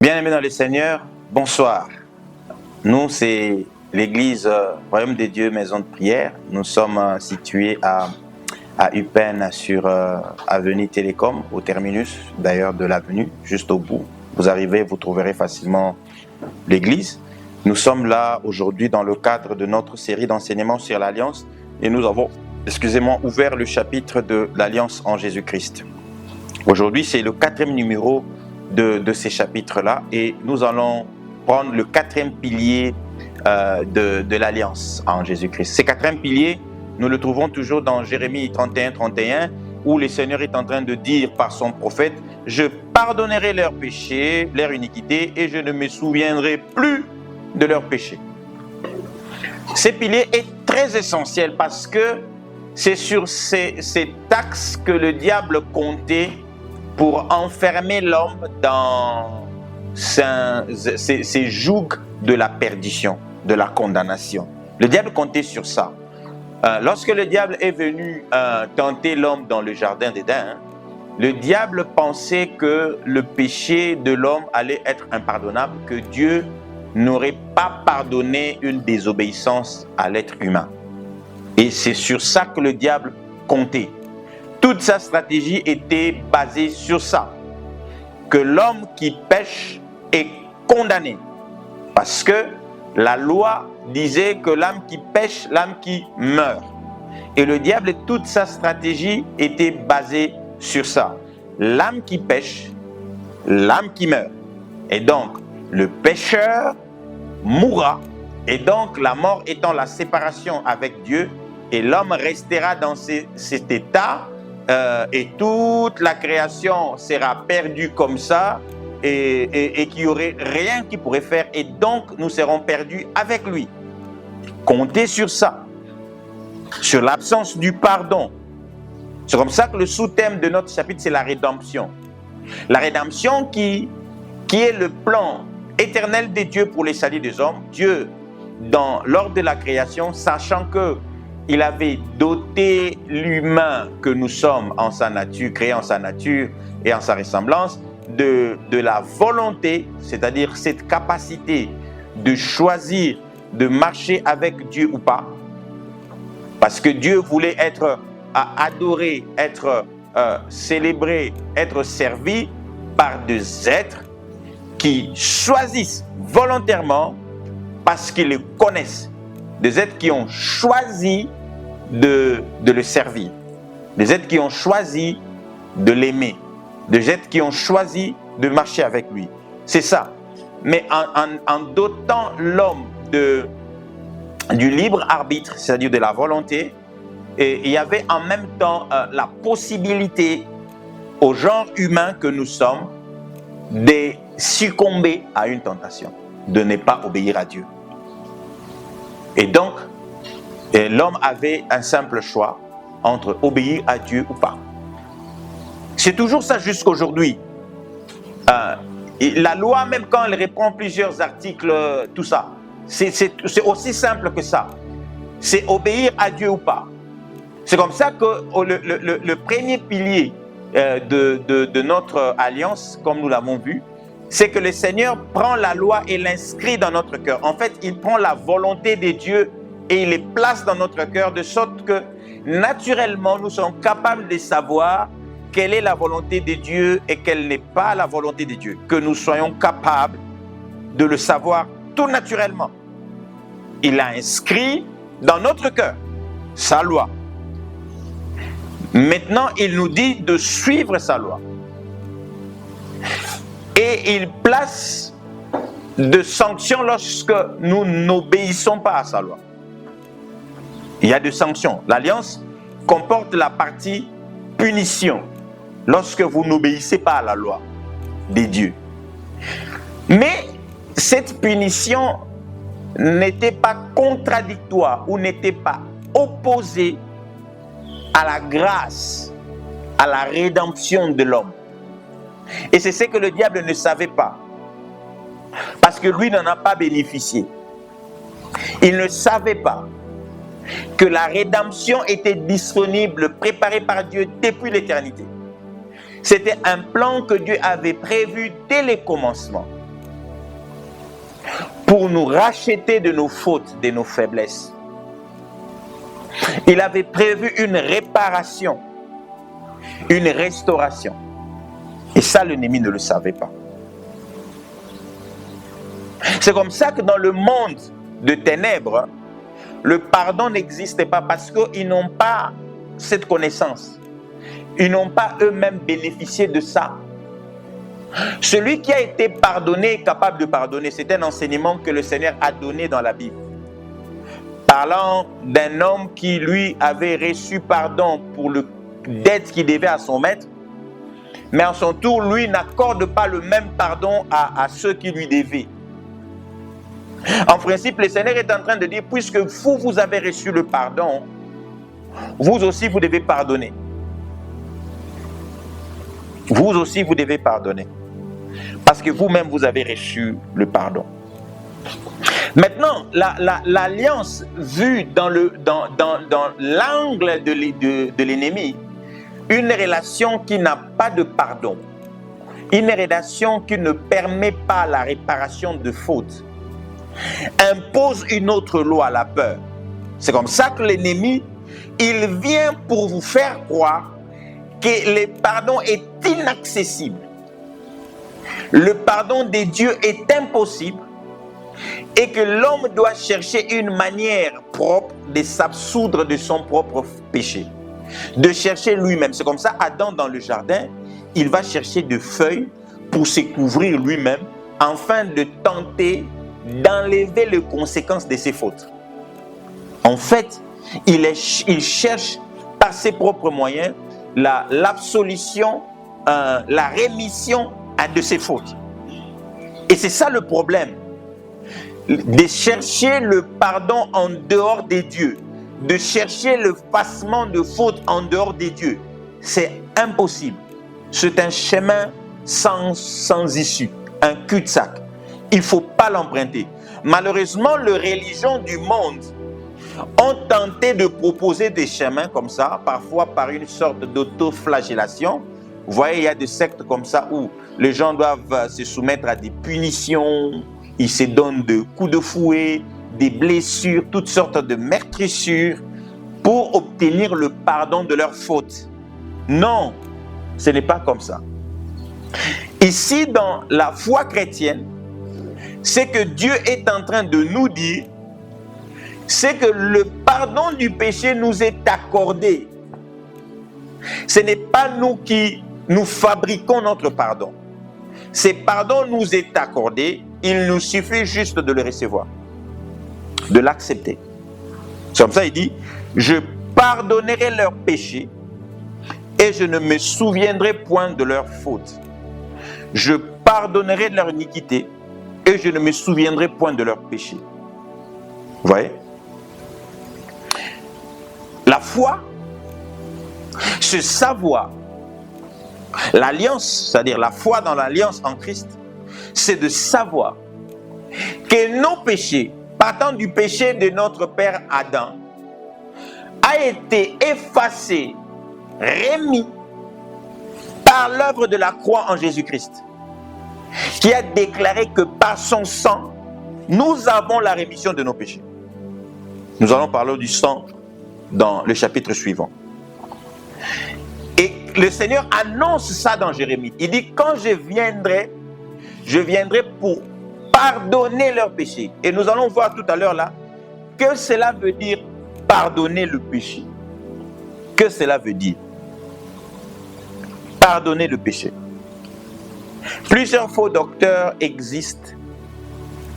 Bien-aimés dans le Seigneur, bonsoir. Nous, c'est l'église Royaume des Dieux, Maison de Prière. Nous sommes situés à Eupen sur avenue Télécom, au terminus d'ailleurs de l'avenue, juste au bout. Vous arrivez, vous trouverez facilement l'église. Nous sommes là aujourd'hui dans le cadre de notre série d'enseignements sur l'Alliance et nous avons, ouvert le chapitre de l'Alliance en Jésus-Christ. Aujourd'hui, c'est le 4e numéro de ces chapitres-là et nous allons prendre le 4e pilier de l'Alliance en Jésus-Christ. Ces 4e piliers, nous le trouvons toujours dans Jérémie 31, où le Seigneur est en train de dire par son prophète « Je pardonnerai leurs péchés, leur iniquité, et je ne me souviendrai plus de leurs péchés. » Ces piliers est très essentiel parce que c'est sur ces axes que le diable comptait pour enfermer l'homme dans ces jougs de la perdition, de la condamnation. Le diable comptait sur ça. Lorsque le diable est venu tenter l'homme dans le jardin d'Éden, le diable pensait que le péché de l'homme allait être impardonnable, que Dieu n'aurait pas pardonné une désobéissance à l'être humain. Et c'est sur ça que le diable comptait. Toute sa stratégie était basée sur ça, que l'homme qui pêche est condamné. Parce que la loi disait que l'âme qui pêche, l'âme qui meurt. Et le diable, toute sa stratégie était basée sur ça. L'âme qui pêche, l'âme qui meurt. Et donc, le pécheur mourra. Et donc, la mort étant la séparation avec Dieu, et l'homme restera dans cet état, et toute la création sera perdue comme ça, et qu'il n'y aurait rien qui pourrait faire, et donc nous serons perdus avec lui. Comptez sur ça, sur l'absence du pardon. C'est comme ça que le sous-thème de notre chapitre, c'est la rédemption. La rédemption qui est le plan éternel de Dieu pour les saluts des hommes. Dieu, lors de la création, sachant que il avait doté l'humain que nous sommes en sa nature, créé en sa nature et en sa ressemblance, de la volonté, c'est-à-dire cette capacité de choisir de marcher avec Dieu ou pas, parce que Dieu voulait être adoré, être célébré, être servi par des êtres qui choisissent volontairement parce qu'ils le connaissent, des êtres qui ont choisi de le servir, des êtres qui ont choisi de l'aimer, des êtres qui ont choisi de marcher avec lui. C'est ça. Mais en dotant l'homme du libre arbitre, c'est-à-dire de la volonté, et il y avait en même temps la possibilité au genre humain que nous sommes de succomber à une tentation, de ne pas obéir à Dieu. Et donc, l'homme avait un simple choix entre obéir à Dieu ou pas. C'est toujours ça jusqu'aujourd'hui. La loi, même quand elle reprend plusieurs articles, tout ça, c'est aussi simple que ça. C'est obéir à Dieu ou pas. C'est comme ça que le premier pilier de notre alliance, comme nous l'avons vu, c'est que le Seigneur prend la loi et l'inscrit dans notre cœur. En fait, il prend la volonté de Dieu et il les place dans notre cœur de sorte que naturellement, nous sommes capables de savoir quelle est la volonté de Dieu et quelle n'est pas la volonté de Dieu. Que nous soyons capables de le savoir tout naturellement. Il a inscrit dans notre cœur sa loi. Maintenant, il nous dit de suivre sa loi. Et il place de sanctions lorsque nous n'obéissons pas à sa loi. Il y a des sanctions. L'alliance comporte la partie punition lorsque vous n'obéissez pas à la loi de Dieu. Mais cette punition n'était pas contradictoire ou n'était pas opposée à la grâce, à la rédemption de l'homme. Et c'est ce que le diable ne savait pas. Parce que lui n'en a pas bénéficié. Il ne savait pas que la rédemption était disponible, préparée par Dieu depuis l'éternité. C'était un plan que Dieu avait prévu dès le commencement. pour nous racheter de nos fautes, de nos faiblesses. Il avait prévu une réparation, une restauration. Et ça, l'ennemi ne le savait pas. C'est comme ça que dans le monde de ténèbres, le pardon n'existe pas parce qu'ils n'ont pas cette connaissance. Ils n'ont pas eux-mêmes bénéficié de ça. Celui qui a été pardonné est capable de pardonner. C'est un enseignement que le Seigneur a donné dans la Bible. Parlant d'un homme qui, lui, avait reçu pardon pour le dette qu'il devait à son maître, mais en son tour, lui, n'accorde pas le même pardon à ceux qui lui devaient. En principe, le Seigneur est en train de dire, puisque vous avez reçu le pardon, vous aussi, vous devez pardonner. Vous aussi, vous devez pardonner. Parce que vous-même, vous avez reçu le pardon. Maintenant, l'alliance vue dans l'angle de l'ennemi, une relation qui n'a pas de pardon, une relation qui ne permet pas la réparation de fautes, impose une autre loi, la peur. C'est comme ça que l'ennemi, il vient pour vous faire croire que le pardon est inaccessible. Le pardon de Dieu est impossible et que l'homme doit chercher une manière propre de s'absoudre de son propre péché, de chercher lui-même. C'est comme ça, Adam dans le jardin, il va chercher des feuilles pour se couvrir lui-même afin de tenter d'enlever les conséquences de ses fautes. En fait, il cherche par ses propres moyens l'absolution, la rémission de ses fautes. Et c'est ça le problème, de chercher le pardon en dehors des dieux, de chercher le effacement de fautes en dehors des dieux. C'est impossible. C'est un chemin sans issue, un cul-de-sac. Il ne faut pas l'emprunter. Malheureusement, les religions du monde ont tenté de proposer des chemins comme ça, parfois par une sorte d'autoflagellation. Vous voyez, il y a des sectes comme ça où les gens doivent se soumettre à des punitions, ils se donnent des coups de fouet, des blessures, toutes sortes de meurtrissures pour obtenir le pardon de leurs fautes. Non, ce n'est pas comme ça. Ici, dans la foi chrétienne, ce que Dieu est en train de nous dire, c'est que le pardon du péché nous est accordé. Ce n'est pas nous qui nous fabriquons notre pardon. Ce pardon nous est accordé, il nous suffit juste de le recevoir, de l'accepter. C'est comme ça, il dit, je pardonnerai leurs péchés et je ne me souviendrai point de leurs fautes. Je pardonnerai leur iniquité et je ne me souviendrai point de leurs péchés. Vous voyez? La foi, ce savoir, l'alliance, c'est-à-dire la foi dans l'alliance en Christ, c'est de savoir que nos péchés, partant du péché de notre père Adam, a été effacé, remis par l'œuvre de la croix en Jésus-Christ, qui a déclaré que par son sang, nous avons la rémission de nos péchés. Nous allons parler du sang dans le chapitre suivant. Et le Seigneur annonce ça dans Jérémie. Il dit, quand je viendrai pour pardonner leurs péchés. Et nous allons voir tout à l'heure là, que cela veut dire pardonner le péché. Que cela veut dire pardonner le péché. Plusieurs faux docteurs existent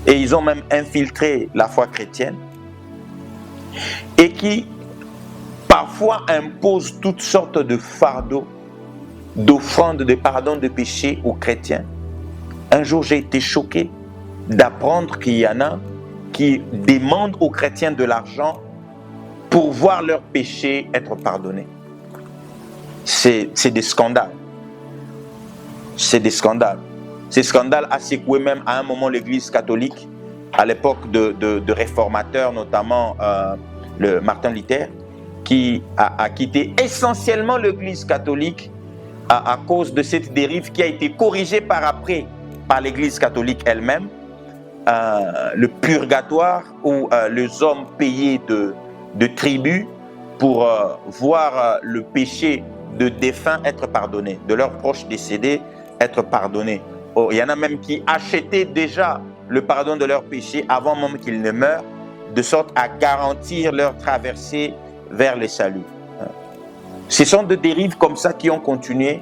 et ils ont même infiltré la foi chrétienne et qui parfois imposent toutes sortes de fardeaux, d'offrandes de pardon de péché aux chrétiens. Un jour, j'ai été choqué d'apprendre qu'il y en a qui demandent aux chrétiens de l'argent pour voir leurs péchés être pardonnés. C'est des scandales. C'est des scandales. Ces scandales a secoué même à un moment l'Église catholique, à l'époque de réformateurs, notamment le Martin Luther, qui a quitté essentiellement l'Église catholique à cause de cette dérive qui a été corrigée par après par l'Église catholique elle-même, le purgatoire où les hommes payaient de tribut pour voir le péché de défunts être pardonné, de leurs proches décédés être pardonnés. Oh, il y en a même qui achetaient déjà le pardon de leurs péchés avant même qu'ils ne meurent, de sorte à garantir leur traversée vers le salut. Ce sont des dérives comme ça qui ont continué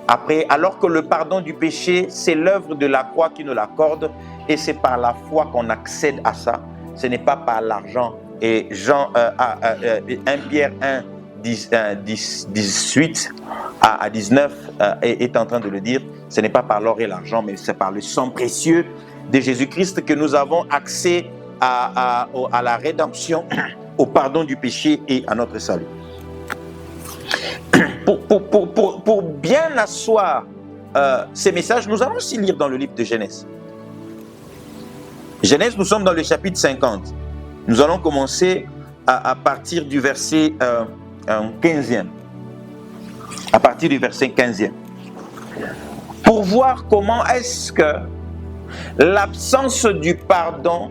après, alors que le pardon du péché, c'est l'œuvre de la croix qui nous l'accorde, et c'est par la foi qu'on accède à ça, ce n'est pas par l'argent. Et 1 Pierre 1, 18 à 19 est en train de le dire, ce n'est pas par l'or et l'argent, mais c'est par le sang précieux de Jésus-Christ que nous avons accès à la rédemption, au pardon du péché et à notre salut. Pour bien asseoir ces messages, nous allons aussi lire dans le livre de Genèse. Genèse, nous sommes dans le chapitre 50. Nous allons commencer à partir du verset 15e. À partir du verset 15e. Pour voir comment est-ce que l'absence du pardon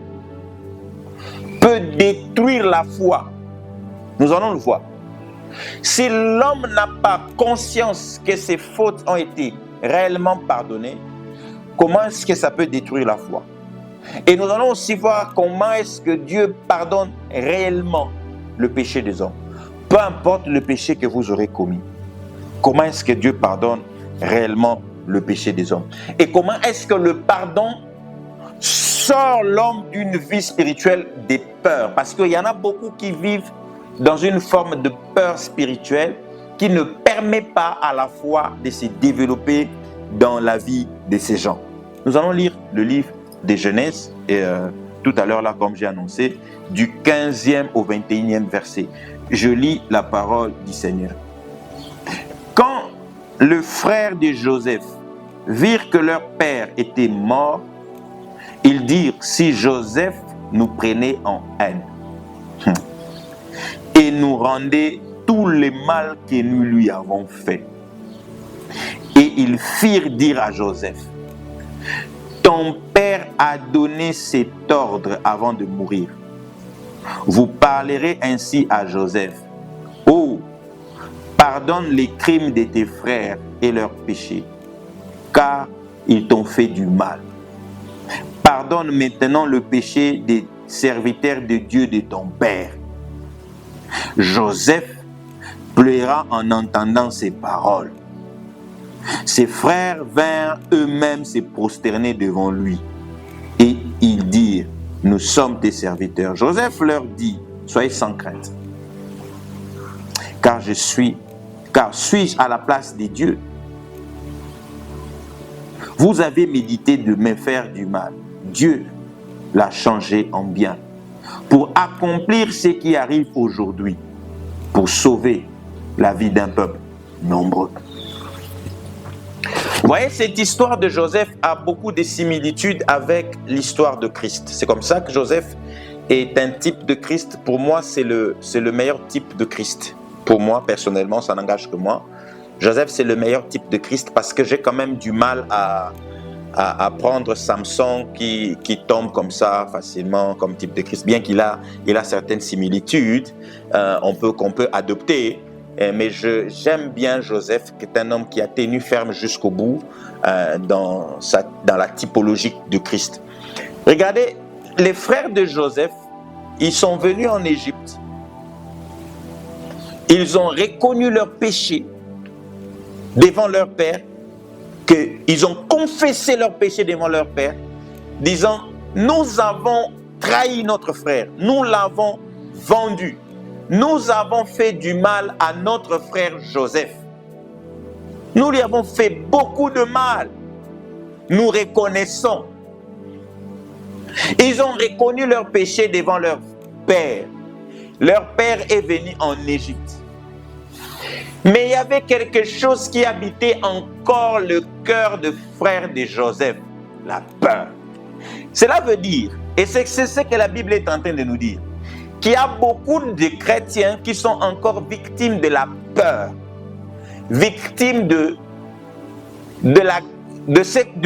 peut détruire la foi. Nous allons le voir. Si l'homme n'a pas conscience que ses fautes ont été réellement pardonnées, comment est-ce que ça peut détruire la foi? Et nous allons aussi voir comment est-ce que Dieu pardonne réellement le péché des hommes. Peu importe le péché que vous aurez commis. Comment est-ce que Dieu pardonne réellement le péché des hommes? Et comment est-ce que le pardon sort l'homme d'une vie spirituelle des peurs? Parce qu'il y en a beaucoup qui vivent dans une forme de peur spirituelle qui ne permet pas à la foi de se développer dans la vie de ces gens. Nous allons lire le livre de Genèse, et tout à l'heure là, comme j'ai annoncé, du 15e au 21e verset. Je lis la parole du Seigneur. Quand le frère de Joseph virent que leur père était mort, ils dirent: si Joseph nous prenait en haine et nous rendait tout le mal que nous lui avons fait. Et ils firent dire à Joseph: ton père a donné cet ordre avant de mourir. Vous parlerez ainsi à Joseph: oh, pardonne les crimes de tes frères et leurs péchés, car ils t'ont fait du mal. Pardonne maintenant le péché des serviteurs de Dieu de ton père. Joseph pleura en entendant ces paroles. Ses frères vinrent eux-mêmes se prosterner devant lui. Et ils dirent: nous sommes tes serviteurs. Joseph leur dit: soyez sans crainte, car suis-je à la place des dieux? Vous avez médité de me faire du mal. Dieu l'a changé en bien, pour accomplir ce qui arrive aujourd'hui, pour sauver la vie d'un peuple nombreux. Vous voyez, cette histoire de Joseph a beaucoup de similitudes avec l'histoire de Christ. C'est comme ça que Joseph est un type de Christ. Pour moi, c'est le meilleur type de Christ. Pour moi, personnellement, ça n'engage que moi. Joseph, c'est le meilleur type de Christ parce que j'ai quand même du mal à prendre Samson qui tombe comme ça facilement comme type de Christ. Bien qu'il a certaines similitudes qu'on peut adopter. Mais j'aime bien Joseph, qui est un homme qui a tenu ferme jusqu'au bout dans la typologie de Christ. Regardez, les frères de Joseph, ils sont venus en Égypte. Ils ont reconnu leur péché devant leur père, qu'ils ont confessé leur péché devant leur père, disant: nous avons trahi notre frère, nous l'avons vendu. Nous avons fait du mal à notre frère Joseph. Nous lui avons fait beaucoup de mal. Nous reconnaissons. Ils ont reconnu leur péché devant leur père. Leur père est venu en Égypte. Mais il y avait quelque chose qui habitait encore le cœur de frère de Joseph, la peur. Cela veut dire, et c'est ce que la Bible est en train de nous dire, qu'il y a beaucoup de chrétiens qui sont encore victimes de la peur, victimes du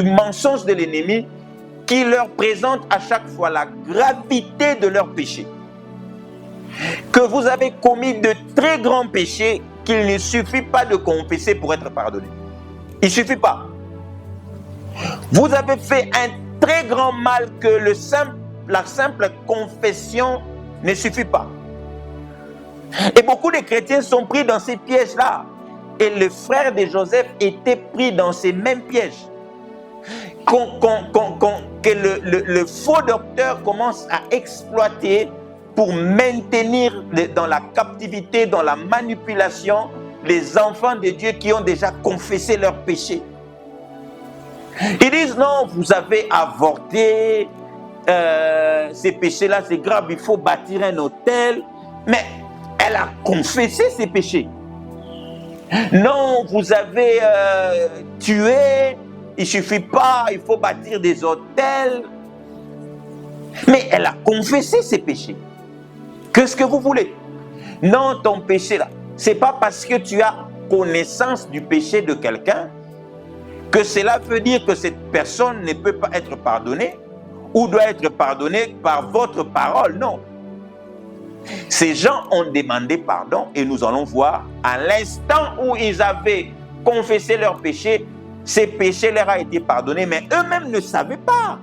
mensonge de l'ennemi qui leur présente à chaque fois la gravité de leur péché. Que vous avez commis de très grands péchés qu'il ne suffit pas de confesser pour être pardonné. Il ne suffit pas. Vous avez fait un très grand mal que la simple confession ne suffit pas. Et beaucoup de chrétiens sont pris dans ces pièges-là. Et le frère de Joseph était pris dans ces mêmes pièges. Que le faux docteur commence à exploiter pour maintenir dans la captivité, dans la manipulation, les enfants de Dieu qui ont déjà confessé leurs péchés. Ils disent non, vous avez avorté, ces péchés-là c'est grave, il faut bâtir un hôtel. Mais elle a confessé ses péchés. Non, vous avez tué, il ne suffit pas, il faut bâtir des hôtels. Mais elle a confessé ses péchés. Qu'est-ce que vous voulez? Non, ton péché là, c'est pas parce que tu as connaissance du péché de quelqu'un que cela veut dire que cette personne ne peut pas être pardonnée ou doit être pardonnée par votre parole. Non. Ces gens ont demandé pardon et nous allons voir à l'instant où ils avaient confessé leurs péchés, ces péchés leur ont été pardonnés, mais eux-mêmes ne savaient pas.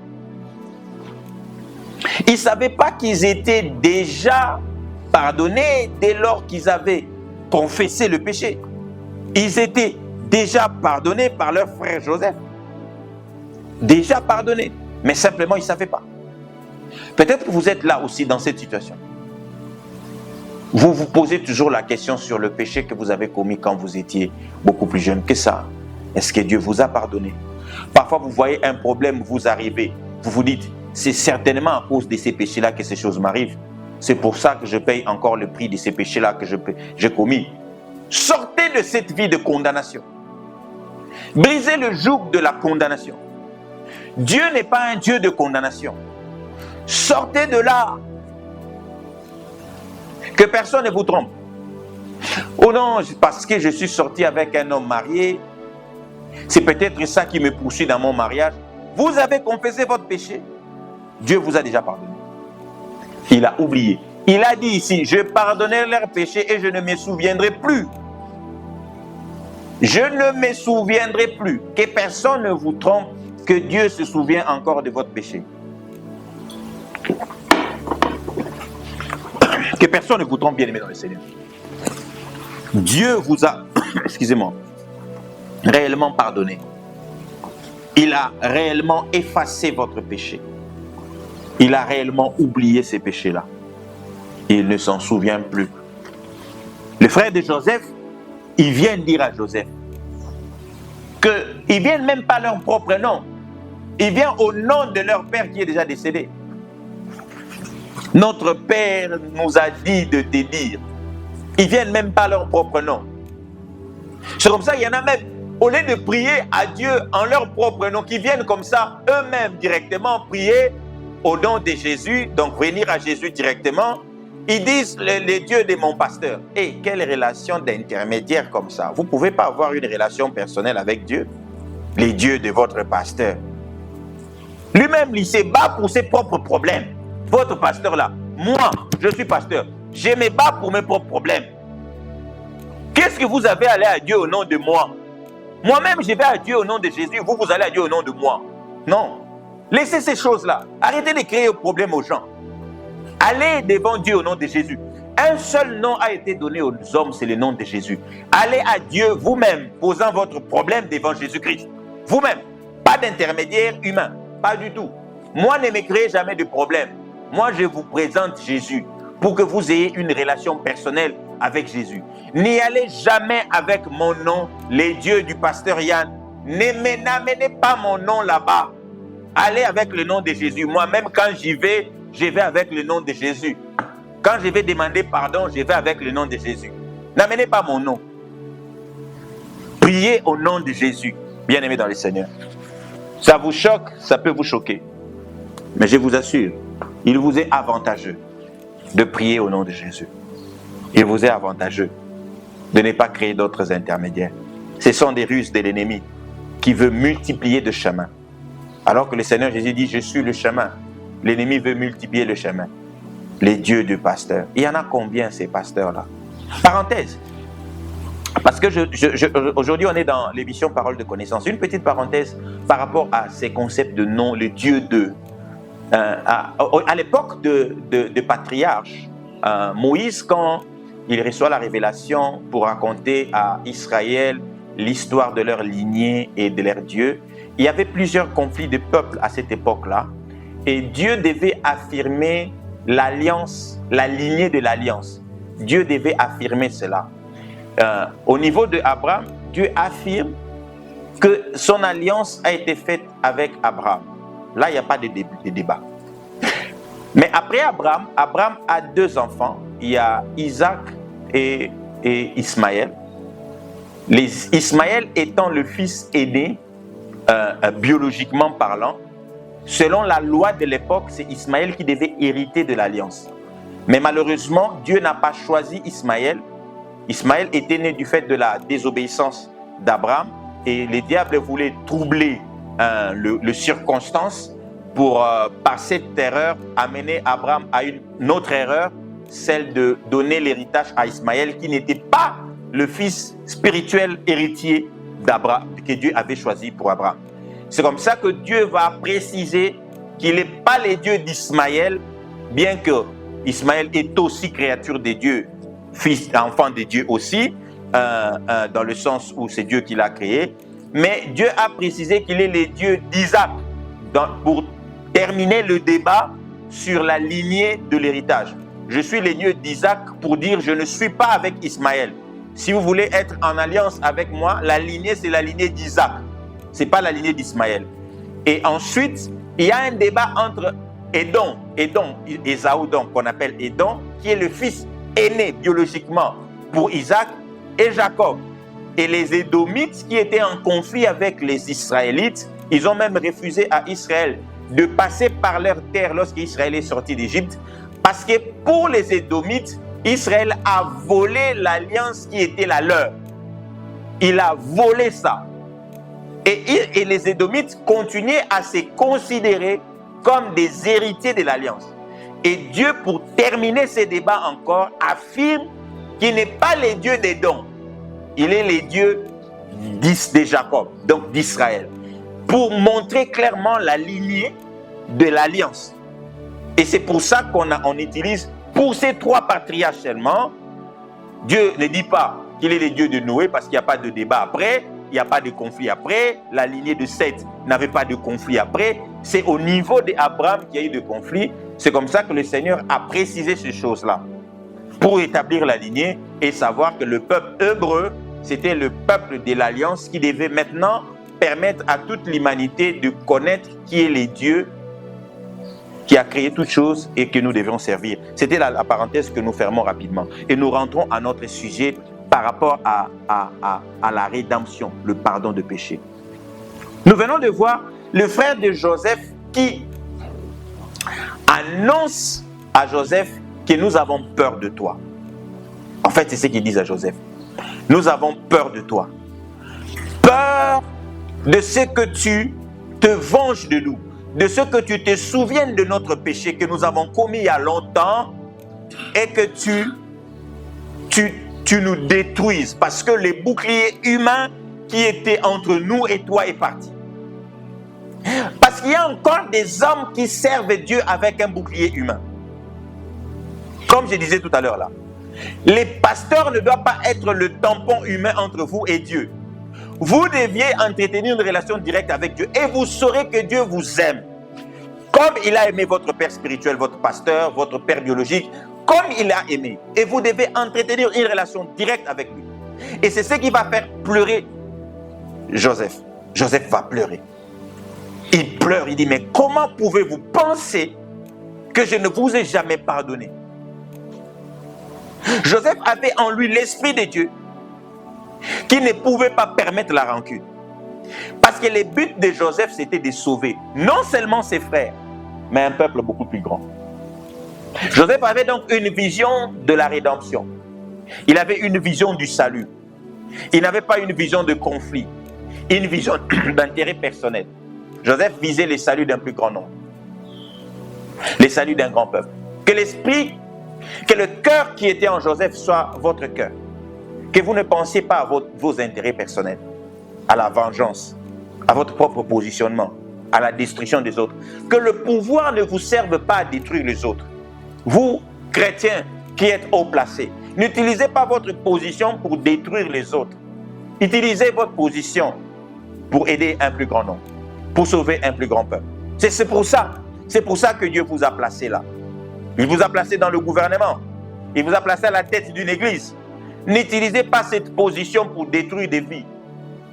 Ils ne savaient pas qu'ils étaient déjà pardonnés dès lors qu'ils avaient confessé le péché. Ils étaient déjà pardonnés par leur frère Joseph. Déjà pardonnés, mais simplement ils ne savaient pas. Peut-être que vous êtes là aussi dans cette situation. Vous vous posez toujours la question sur le péché que vous avez commis quand vous étiez beaucoup plus jeune que ça. Est-ce que Dieu vous a pardonné? Parfois, vous voyez un problème vous arriver. Vous vous dites, c'est certainement à cause de ces péchés-là que ces choses m'arrivent. C'est pour ça que je paye encore le prix de ces péchés-là que j'ai commis. Sortez de cette vie de condamnation. Brisez le joug de la condamnation. Dieu n'est pas un Dieu de condamnation. Sortez de là. Que personne ne vous trompe. Oh non, parce que je suis sorti avec un homme marié, c'est peut-être ça qui me poursuit dans mon mariage. Vous avez confessé votre péché. Dieu vous a déjà pardonné. Il a oublié. Il a dit ici, je pardonnerai leurs péchés et je ne me souviendrai plus. Je ne me souviendrai plus. Que personne ne vous trompe, que Dieu se souvient encore de votre péché. Que personne ne vous trompe, bien-aimé dans le Seigneur. Dieu vous a, excusez-moi, réellement pardonné. Il a réellement effacé votre péché. Il a réellement oublié ces péchés-là. Il ne s'en souvient plus. Le frère de Joseph, ils viennent dire à Joseph qu'ils ne viennent même pas leur propre nom. Ils viennent au nom de leur père qui est déjà décédé. Notre père nous a dit de te dire. Ils ne viennent même pas leur propre nom. C'est comme ça, il y en a même, au lieu de prier à Dieu en leur propre nom, qui viennent comme ça, eux-mêmes directement prier au nom de Jésus, donc venir à Jésus directement, ils disent le Dieu de mon pasteur. Et quelle relation d'intermédiaire comme ça? Vous ne pouvez pas avoir une relation personnelle avec Dieu, les dieux de votre pasteur. Lui-même, il se bat pour ses propres problèmes. Votre pasteur là, moi, je suis pasteur, je me bats pour mes propres problèmes. Qu'est-ce que vous avez à aller à Dieu au nom de moi? Moi-même, je vais à Dieu au nom de Jésus, vous allez à Dieu au nom de moi. Non. Laissez ces choses-là. Arrêtez de créer un problème aux gens. Allez devant Dieu au nom de Jésus. Un seul nom a été donné aux hommes, c'est le nom de Jésus. Allez à Dieu vous-même, posant votre problème devant Jésus-Christ. Vous-même. Pas d'intermédiaire humain. Pas du tout. Moi, ne me créez jamais de problème. Moi, je vous présente Jésus pour que vous ayez une relation personnelle avec Jésus. N'y allez jamais avec mon nom, les dieux du pasteur Yann. N'amenez pas mon nom là-bas. Allez avec le nom de Jésus. Moi-même, quand j'y vais, je vais avec le nom de Jésus. Quand je vais demander pardon, je vais avec le nom de Jésus. N'amenez pas mon nom. Priez au nom de Jésus, bien-aimé dans le Seigneur. Ça vous choque, ça peut vous choquer. Mais je vous assure, il vous est avantageux de prier au nom de Jésus. Il vous est avantageux de ne pas créer d'autres intermédiaires. Ce sont des ruses de l'ennemi qui veut multiplier de chemins Alors que le Seigneur Jésus dit, je suis le chemin. L'ennemi veut multiplier le chemin. Les dieux du pasteur. Il y en a combien ces pasteurs-là? Parenthèse. Parce que aujourd'hui, on est dans l'émission Parole de connaissance. Une petite parenthèse par rapport à ces concepts de nom, le Dieu de. À l'époque de patriarche, Moïse, quand il reçoit la révélation pour raconter à Israël l'histoire de leur lignée et de leur Dieu, il y avait plusieurs conflits de peuples à cette époque-là. Et Dieu devait affirmer l'alliance, la lignée de l'alliance. Dieu devait affirmer cela. Au niveau de Abraham, Dieu affirme que son alliance a été faite avec Abraham. Là, il n'y a pas de débat. Mais après Abraham, Abraham a deux enfants. Il y a Isaac et Ismaël. Ismaël étant le fils aîné, biologiquement parlant, selon la loi de l'époque, c'est Ismaël qui devait hériter de l'alliance. Mais malheureusement, Dieu n'a pas choisi Ismaël. Ismaël était né du fait de la désobéissance d'Abraham et le diable voulait troubler le circonstance pour, par cette erreur, amener Abraham à une autre erreur, celle de donner l'héritage à Ismaël qui n'était pas le fils spirituel héritier d'Abraham, que Dieu avait choisi pour Abraham. C'est comme ça que Dieu va préciser qu'il n'est pas le Dieu d'Ismaël, bien que Ismaël est aussi créature de Dieu, fils, enfant de Dieu aussi, dans le sens où c'est Dieu qui l'a créé. Mais Dieu a précisé qu'il est le Dieu d'Isaac, pour terminer le débat sur la lignée de l'héritage. Je suis le Dieu d'Isaac pour dire je ne suis pas avec Ismaël. Si vous voulez être en alliance avec moi, la lignée c'est la lignée d'Isaac. Ce n'est pas la lignée d'Ismaël. Et ensuite, il y a un débat entre Ésaü donc, qu'on appelle Édom, qui est le fils aîné biologiquement pour Isaac, et Jacob. Et les Édomites qui étaient en conflit avec les Israélites, ils ont même refusé à Israël de passer par leur terre lorsqu'Israël est sorti d'Égypte, parce que pour les Édomites, Israël a volé l'alliance qui était la leur. Il a volé ça. Et les Édomites continuaient à se considérer comme des héritiers de l'alliance. Et Dieu, pour terminer ces débats encore, affirme qu'il n'est pas le Dieu d'Édom. Il est le Dieu de Jacob, donc d'Israël, pour montrer clairement la lignée de l'alliance. Et c'est pour ça qu'on utilise, pour ces trois patriarches seulement, Dieu ne dit pas qu'il est le Dieu de Noé parce qu'il n'y a pas de débat après, il n'y a pas de conflit après, la lignée de Seth n'avait pas de conflit après, c'est au niveau d'Abraham qu'il y a eu de conflit. C'est comme ça que le Seigneur a précisé ces choses-là, pour établir la lignée et savoir que le peuple hébreu, c'était le peuple de l'Alliance qui devait maintenant permettre à toute l'humanité de connaître qui est le Dieu qui a créé toutes choses et que nous devions servir. C'était la parenthèse que nous fermons rapidement. Et nous rentrons à notre sujet par rapport à la rédemption, le pardon de péché. Nous venons de voir le frère de Joseph qui annonce à Joseph que nous avons peur de toi. En fait, c'est ce qu'ils disent à Joseph. Nous avons peur de toi. Peur de ce que tu te venges de nous, de ce que tu te souviennes de notre péché que nous avons commis il y a longtemps et que tu nous détruises parce que le bouclier humain qui était entre nous et toi est parti. Parce qu'il y a encore des hommes qui servent Dieu avec un bouclier humain. Comme je disais tout à l'heure là, les pasteurs ne doivent pas être le tampon humain entre vous et Dieu. Vous deviez entretenir une relation directe avec Dieu et vous saurez que Dieu vous aime. Comme il a aimé votre père spirituel, votre pasteur, votre père biologique, comme il a aimé. Et vous devez entretenir une relation directe avec lui. Et c'est ce qui va faire pleurer Joseph. Joseph va pleurer. Il pleure, il dit, mais comment pouvez-vous penser que je ne vous ai jamais pardonné? Joseph avait en lui l'esprit de Dieu qui ne pouvait pas permettre la rancune. Parce que le but de Joseph, c'était de sauver non seulement ses frères, mais un peuple beaucoup plus grand. Joseph avait donc une vision de la rédemption. Il avait une vision du salut. Il n'avait pas une vision de conflit, une vision d'intérêt personnel. Joseph visait les saluts d'un plus grand nombre. Les saluts d'un grand peuple. Que l'esprit, que le cœur qui était en Joseph soit votre cœur. Que vous ne pensiez pas à vos intérêts personnels, à la vengeance, à votre propre positionnement, à la destruction des autres. Que le pouvoir ne vous serve pas à détruire les autres. Vous, chrétiens qui êtes haut placés, n'utilisez pas votre position pour détruire les autres. Utilisez votre position pour aider un plus grand nombre, pour sauver un plus grand peuple. C'est pour ça que Dieu vous a placé là. Il vous a placé dans le gouvernement. Il vous a placé à la tête d'une église. N'utilisez pas cette position pour détruire des vies.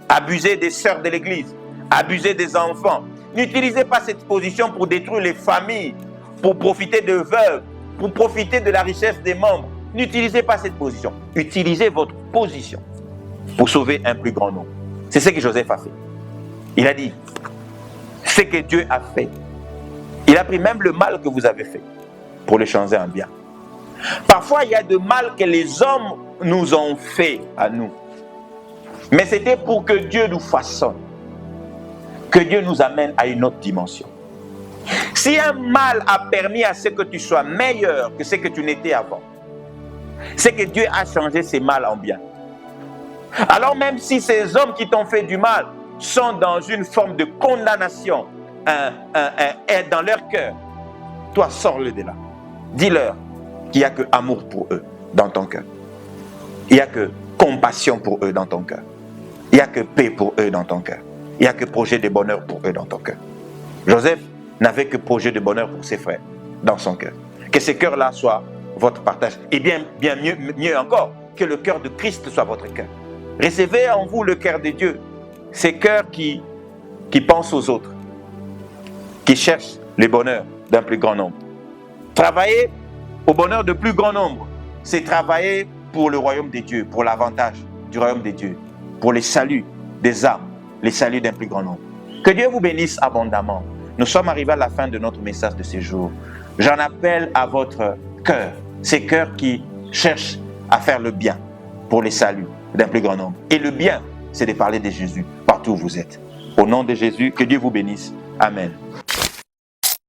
Abuser des sœurs de l'église. Abuser des enfants. N'utilisez pas cette position pour détruire les familles, pour profiter de veuves, pour profiter de la richesse des membres. N'utilisez pas cette position. Utilisez votre position pour sauver un plus grand nombre. C'est ce que Joseph a fait. Il a dit, ce que Dieu a fait. Il a pris même le mal que vous avez fait pour le changer en bien. Parfois, il y a de mal que les hommes nous ont fait à nous. Mais c'était pour que Dieu nous façonne. Que Dieu nous amène à une autre dimension. Si un mal a permis à ce que tu sois meilleur que ce que tu n'étais avant, c'est que Dieu a changé ces mal en bien. Alors même si ces hommes qui t'ont fait du mal sont dans une forme de condamnation dans leur cœur, toi sors-le de là. Dis-leur qu'il n'y a que amour pour eux dans ton cœur. Il n'y a que compassion pour eux dans ton cœur. Il n'y a que paix pour eux dans ton cœur. Il n'y a que projet de bonheur pour eux dans ton cœur. Joseph n'avait que projet de bonheur pour ses frères dans son cœur. Que ce cœur-là soit votre partage. Et bien mieux encore, que le cœur de Christ soit votre cœur. Recevez en vous le cœur de Dieu. Ces cœurs qui pensent aux autres, qui cherchent le bonheur d'un plus grand nombre. Travailler au bonheur de plus grand nombre, c'est travailler pour le royaume de Dieu, pour l'avantage du royaume de Dieu, pour les saluts des âmes, les saluts d'un plus grand nombre. Que Dieu vous bénisse abondamment. Nous sommes arrivés à la fin de notre message de ce jour. J'en appelle à votre cœur, ces cœurs qui cherchent à faire le bien pour les saluts d'un plus grand nombre. Et le bien, c'est de parler de Jésus partout où vous êtes. Au nom de Jésus, que Dieu vous bénisse. Amen.